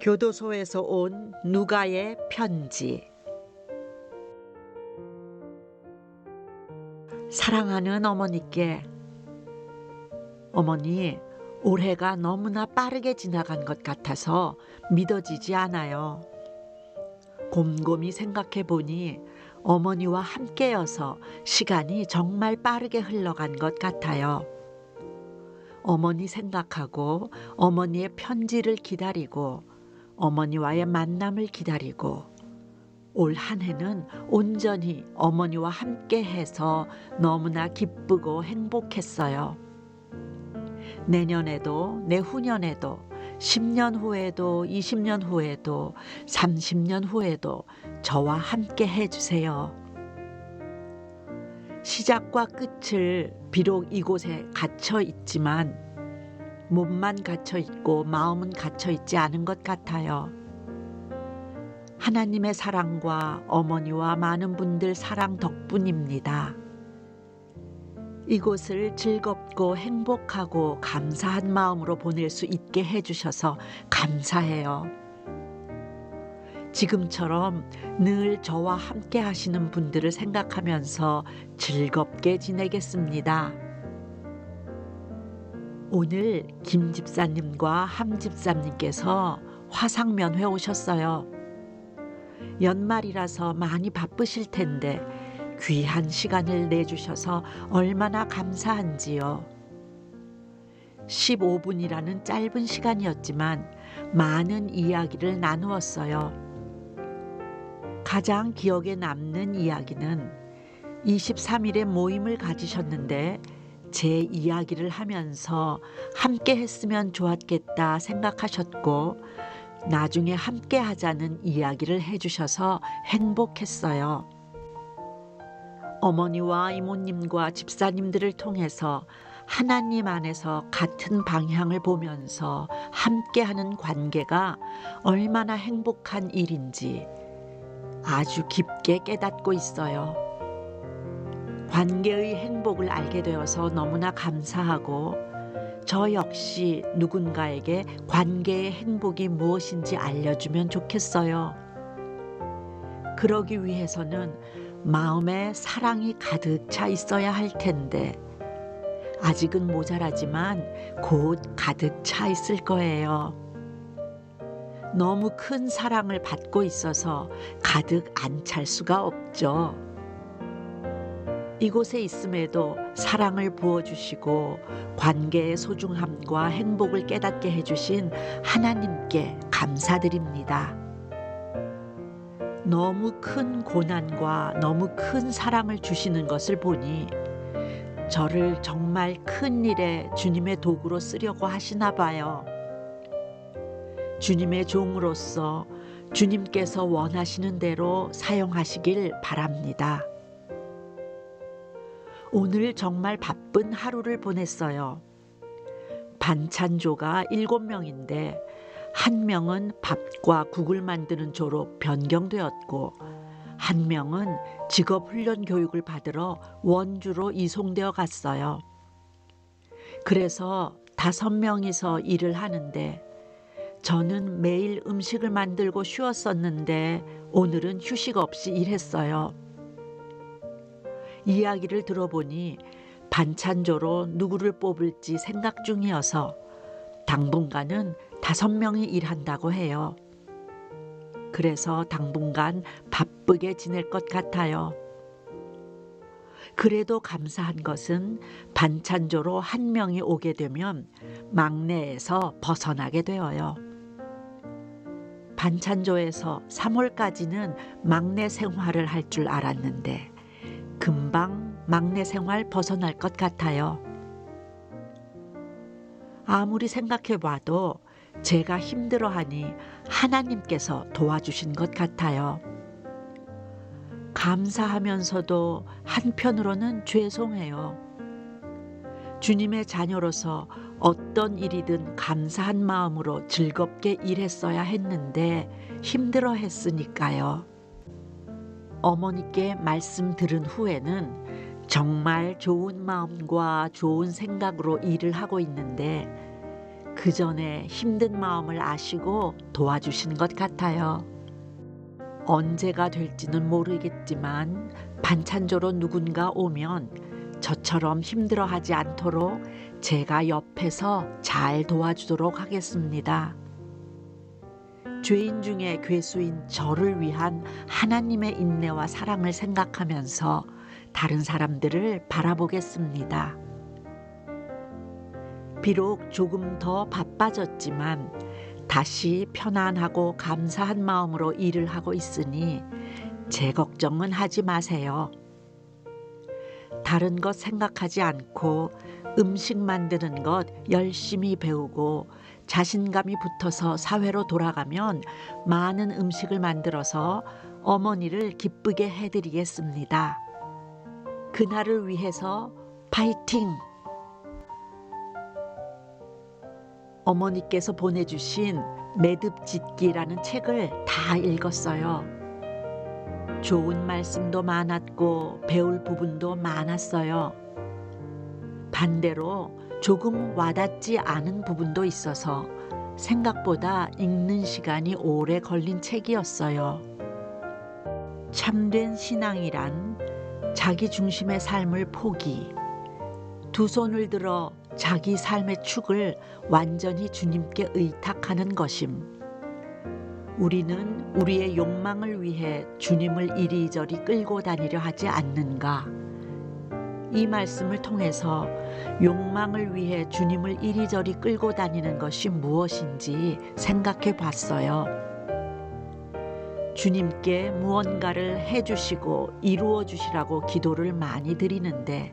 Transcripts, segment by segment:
교도소에서 온 누가의 편지. 사랑하는 어머니께, 어머니, 올해가 너무나 빠르게 지나간 것 같아서 믿어지지 않아요. 곰곰이 생각해 보니 어머니와 함께여서 시간이 정말 빠르게 흘러간 것 같아요. 어머니 생각하고 어머니의 편지를 기다리고 어머니와의 만남을 기다리고 올 한 해는 온전히 어머니와 함께 해서 너무나 기쁘고 행복했어요. 내년에도 내후년에도 10년 후에도 20년 후에도 30년 후에도 저와 함께 해주세요. 시작과 끝을 비록 이곳에 갇혀 있지만 몸만 갇혀 있고 마음은 갇혀 있지 않은 것 같아요. 하나님의 사랑과 어머니와 많은 분들 사랑 덕분입니다. 이곳을 즐겁고 행복하고 감사한 마음으로 보낼 수 있게 해주셔서 감사해요. 지금처럼 늘 저와 함께 하시는 분들을 생각하면서 즐겁게 지내겠습니다. 오늘 김 집사님과 함 집사님께서 화상면회 오셨어요. 연말이라서 많이 바쁘실 텐데 귀한 시간을 내주셔서 얼마나 감사한지요. 15분이라는 짧은 시간이었지만 많은 이야기를 나누었어요. 가장 기억에 남는 이야기는 23일에 모임을 가지셨는데 제 이야기를 하면서 함께 했으면 좋았겠다 생각하셨고 나중에 함께 하자는 이야기를 해주셔서 행복했어요. 어머니와 이모님과 집사님들을 통해서 하나님 안에서 같은 방향을 보면서 함께하는 관계가 얼마나 행복한 일인지 아주 깊게 깨닫고 있어요. 관계의 행복을 알게 되어서 너무나 감사하고 저 역시 누군가에게 관계의 행복이 무엇인지 알려주면 좋겠어요. 그러기 위해서는 마음에 사랑이 가득 차 있어야 할 텐데 아직은 모자라지만 곧 가득 차 있을 거예요. 너무 큰 사랑을 받고 있어서 가득 안 찰 수가 없죠. 이곳에 있음에도 사랑을 부어주시고 관계의 소중함과 행복을 깨닫게 해주신 하나님께 감사드립니다. 너무 큰 고난과 너무 큰 사랑을 주시는 것을 보니 저를 정말 큰 일에 주님의 도구로 쓰려고 하시나 봐요. 주님의 종으로서 주님께서 원하시는 대로 사용하시길 바랍니다. 오늘 정말 바쁜 하루를 보냈어요. 반찬조가 7명인데 1명은 밥과 국을 만드는 조로 변경되었고 1명은 직업훈련 교육을 받으러 원주로 이송되어 갔어요. 그래서 5명이서 일을 하는데 저는 매일 음식을 만들고 쉬었었는데 오늘은 휴식 없이 일했어요. 이야기를 들어보니 반찬조로 누구를 뽑을지 생각 중이어서 당분간은 5명이 일한다고 해요. 그래서 당분간 바쁘게 지낼 것 같아요. 그래도 감사한 것은 반찬조로 1명이 오게 되면 막내에서 벗어나게 되어요. 반찬조에서 3월까지는 막내 생활을 할 줄 알았는데 금방 막내 생활 벗어날 것 같아요. 아무리 생각해봐도 제가 힘들어하니 하나님께서 도와주신 것 같아요. 감사하면서도 한편으로는 죄송해요. 주님의 자녀로서 어떤 일이든 감사한 마음으로 즐겁게 일했어야 했는데 힘들어 했으니까요. 어머니께 말씀 들은 후에는 정말 좋은 마음과 좋은 생각으로 일을 하고 있는데 그 전에 힘든 마음을 아시고 도와주신 것 같아요. 언제가 될지는 모르겠지만 반찬조로 누군가 오면 저처럼 힘들어하지 않도록 제가 옆에서 잘 도와주도록 하겠습니다. 죄인 중에 괴수인 저를 위한 하나님의 인내와 사랑을 생각하면서 다른 사람들을 바라보겠습니다. 비록 조금 더 바빠졌지만 다시 편안하고 감사한 마음으로 일을 하고 있으니 제 걱정은 하지 마세요. 다른 것 생각하지 않고 음식 만드는 것 열심히 배우고 자신감이 붙어서 사회로 돌아가면 많은 음식을 만들어서 어머니를 기쁘게 해드리겠습니다. 그날을 위해서 파이팅! 어머니께서 보내주신 매듭짓기라는 책을 다 읽었어요. 좋은 말씀도 많았고 배울 부분도 많았어요. 반대로 조금 와닿지 않은 부분도 있어서 생각보다 읽는 시간이 오래 걸린 책이었어요. 참된 신앙이란 자기 중심의 삶을 포기, 두 손을 들어 자기 삶의 축을 완전히 주님께 의탁하는 것임. 우리는 우리의 욕망을 위해 주님을 이리저리 끌고 다니려 하지 않는가? 이 말씀을 통해서 욕망을 위해 주님을 이리저리 끌고 다니는 것이 무엇인지 생각해 봤어요. 주님께 무언가를 해주시고 이루어 주시라고 기도를 많이 드리는데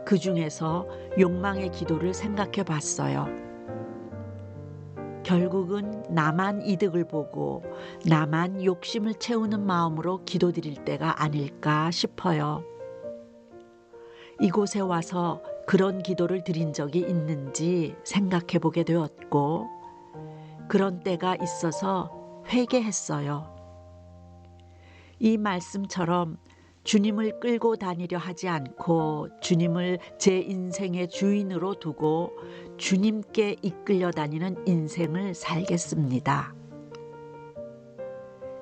그 중에서 욕망의 기도를 생각해 봤어요. 결국은 나만 이득을 보고 나만 욕심을 채우는 마음으로 기도드릴 때가 아닐까 싶어요. 이곳에 와서 그런 기도를 드린 적이 있는지 생각해 보게 되었고 그런 때가 있어서 회개했어요. 이 말씀처럼 주님을 끌고 다니려 하지 않고 주님을 제 인생의 주인으로 두고 주님께 이끌려 다니는 인생을 살겠습니다.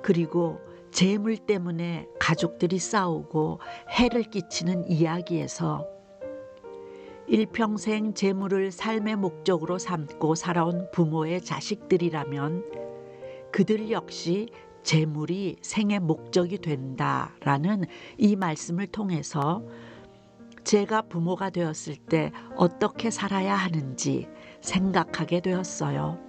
그리고 재물 때문에 가족들이 싸우고 해를 끼치는 이야기에서 일평생 재물을 삶의 목적으로 삼고 살아온 부모의 자식들이라면 그들 역시 재물이 생의 목적이 된다라는 이 말씀을 통해서 제가 부모가 되었을 때 어떻게 살아야 하는지 생각하게 되었어요.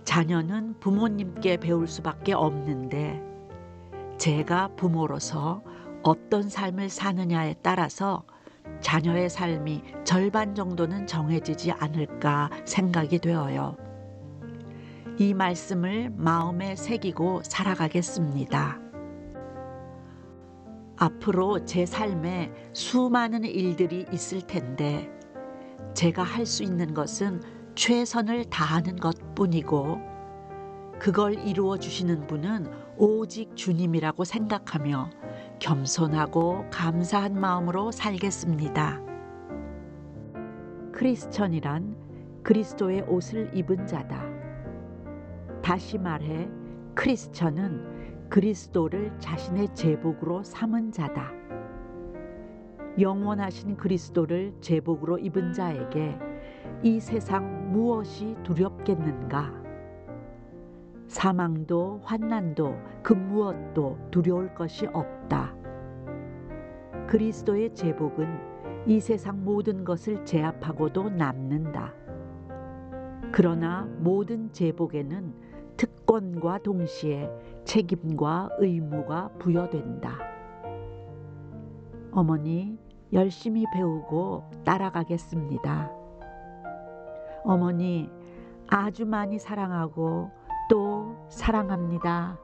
자녀는 부모님께 배울 수밖에 없는데 제가 부모로서 어떤 삶을 사느냐에 따라서 자녀의 삶이 절반 정도는 정해지지 않을까 생각이 되어요. 이 말씀을 마음에 새기고 살아가겠습니다. 앞으로 제 삶에 수많은 일들이 있을 텐데 제가 할 수 있는 것은 최선을 다하는 것뿐이고 그걸 이루어 주시는 분은 오직 주님이라고 생각하며 겸손하고 감사한 마음으로 살겠습니다. 크리스천이란 그리스도의 옷을 입은 자다. 다시 말해 크리스천은 그리스도를 자신의 제복으로 삼은 자다. 영원하신 그리스도를 제복으로 입은 자에게 이 세상 무엇이 두렵겠는가? 사망도 환난도 그 무엇도 두려울 것이 없다. 그리스도의 제복은 이 세상 모든 것을 제압하고도 남는다. 그러나 모든 제복에는 특권과 동시에 책임과 의무가 부여된다. 어머니, 열심히 배우고 따라가겠습니다. 어머니, 아주 많이 사랑하고 또 사랑합니다.